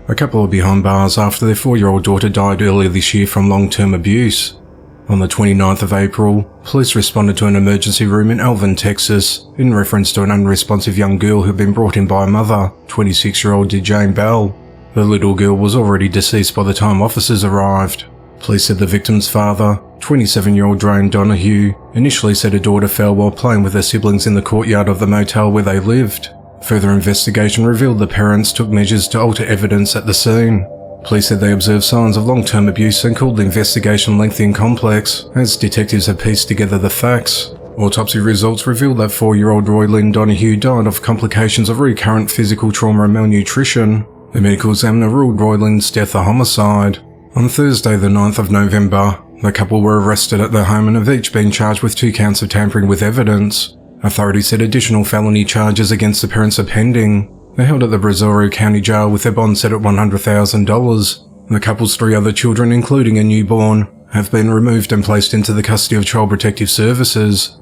A couple are behind bars after their 4-year-old daughter died earlier this year from long-term abuse. On the 29th of April, police responded to an emergency room in Alvin, Texas, in reference to an unresponsive young girl who had been brought in by a mother, 26-year-old Jane Bell. The little girl was already deceased by the time officers arrived. Police said the victim's father, 27-year-old Drane Donahue, initially said her daughter fell while playing with her siblings in the courtyard of the motel where they lived. Further investigation revealed the parents took measures to alter evidence at the scene. Police said they observed signs of long-term abuse and called the investigation lengthy and complex, as detectives had pieced together the facts. Autopsy results revealed that 4-year-old Roy Lynn Donahue died of complications of recurrent physical trauma and malnutrition. The medical examiner ruled Roy Lynn's death a homicide. On Thursday, the 9th of November, the couple were arrested at their home and have each been charged with 2 counts of tampering with evidence. Authorities said additional felony charges against the parents are pending. They're held at the Brazoria County Jail with their bond set at $100,000. The couple's 3 other children, including a newborn, have been removed and placed into the custody of Child Protective Services.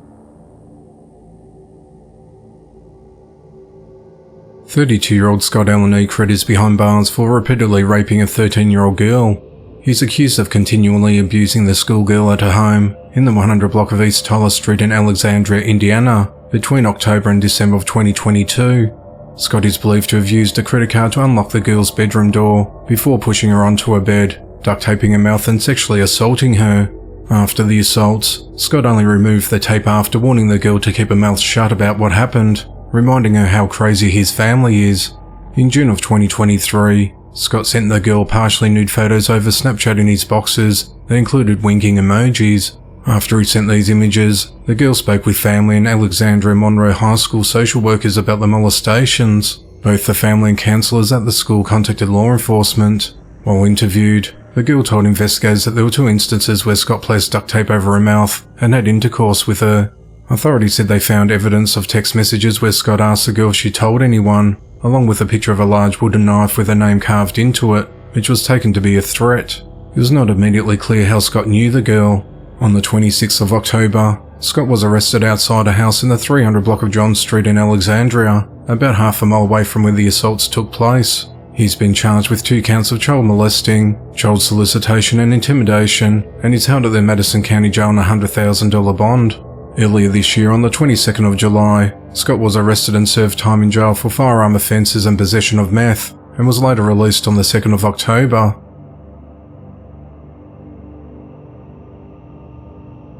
32-year-old Scott Allen Ekred is behind bars for repeatedly raping a 13-year-old girl. He's accused of continually abusing the schoolgirl at her home in the 100 block of East Toddler Street in Alexandria, Indiana, between October and December of 2022. Scott is believed to have used a credit card to unlock the girl's bedroom door before pushing her onto her bed, duct taping her mouth and sexually assaulting her. After the assaults, Scott only removed the tape after warning the girl to keep her mouth shut about what happened, reminding her how crazy his family is. In June of 2023, Scott sent the girl partially nude photos over Snapchat in his boxes that included winking emojis. After he sent these images, the girl spoke with family and Alexandria Monroe High School social workers about the molestations. Both the family and counsellors at the school contacted law enforcement. While interviewed, the girl told investigators that there were 2 instances where Scott placed duct tape over her mouth and had intercourse with her. Authorities said they found evidence of text messages where Scott asked the girl if she told anyone, along with a picture of a large wooden knife with her name carved into it, which was taken to be a threat. It was not immediately clear how Scott knew the girl. On the 26th of October, Scott was arrested outside a house in the 300 block of John Street in Alexandria, about half a mile away from where the assaults took place. He's been charged with 2 counts of child molesting, child solicitation and intimidation, and is held at the Madison County Jail on a $100,000 bond. Earlier this year, on the 22nd of July, Scott was arrested and served time in jail for firearm offences and possession of meth, and was later released on the 2nd of October.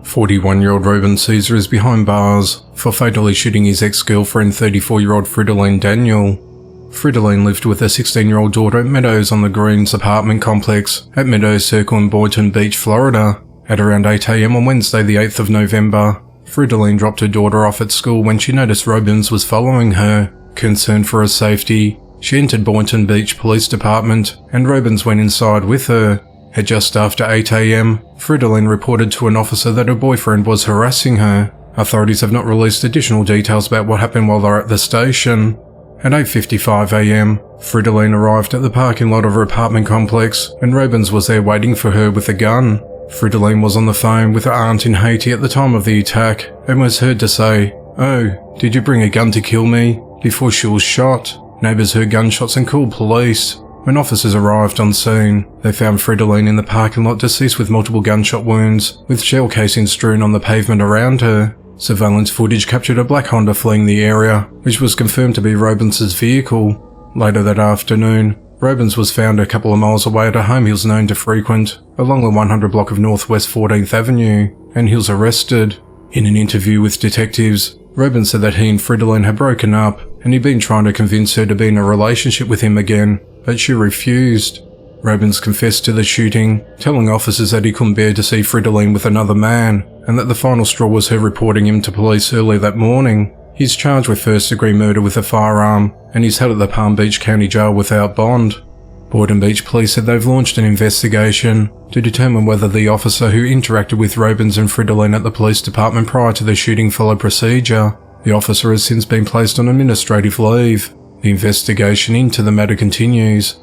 41-year-old Reuben Caesar is behind bars for fatally shooting his ex-girlfriend, 34-year-old Fridolin Daniel. Fridolin lived with her 16-year-old daughter at Meadows on the Greens apartment complex at Meadows Circle in Boynton Beach, Florida. At around 8 a.m. on Wednesday the 8th of November, Fridolin dropped her daughter off at school when she noticed Reuben's was following her. Concerned for her safety, she entered Boynton Beach Police Department and Reuben's went inside with her. At just after 8 a.m, Fridolin reported to an officer that her boyfriend was harassing her. Authorities have not released additional details about what happened while they're at the station. At 8:55 a.m, Fridolin arrived at the parking lot of her apartment complex and Reuben's was there waiting for her with a gun. Fridolin was on the phone with her aunt in Haiti at the time of the attack and was heard to say, "Oh, did you bring a gun to kill me?" before she was shot. Neighbours heard gunshots and called police. When officers arrived on scene, they found Fridolin in the parking lot deceased with multiple gunshot wounds, with shell casings strewn on the pavement around her. Surveillance footage captured a black Honda fleeing the area, which was confirmed to be Reuben's vehicle. Later that afternoon, Reuben's was found a couple of miles away at a home he was known to frequent, along the 100 block of Northwest 14th Avenue, and he was arrested. In an interview with detectives, Reuben said that he and Fridolin had broken up, and he'd been trying to convince her to be in a relationship with him again, but she refused. Reuben's confessed to the shooting, telling officers that he couldn't bear to see Fridolin with another man, and that the final straw was her reporting him to police early that morning. He's charged with first-degree murder with a firearm, and he's held at the Palm Beach County Jail without bond. Boynton Beach Police said they've launched an investigation to determine whether the officer who interacted with Reuben's and Fridolin at the police department prior to the shooting followed procedure. The officer has since been placed on administrative leave. The investigation into the matter continues.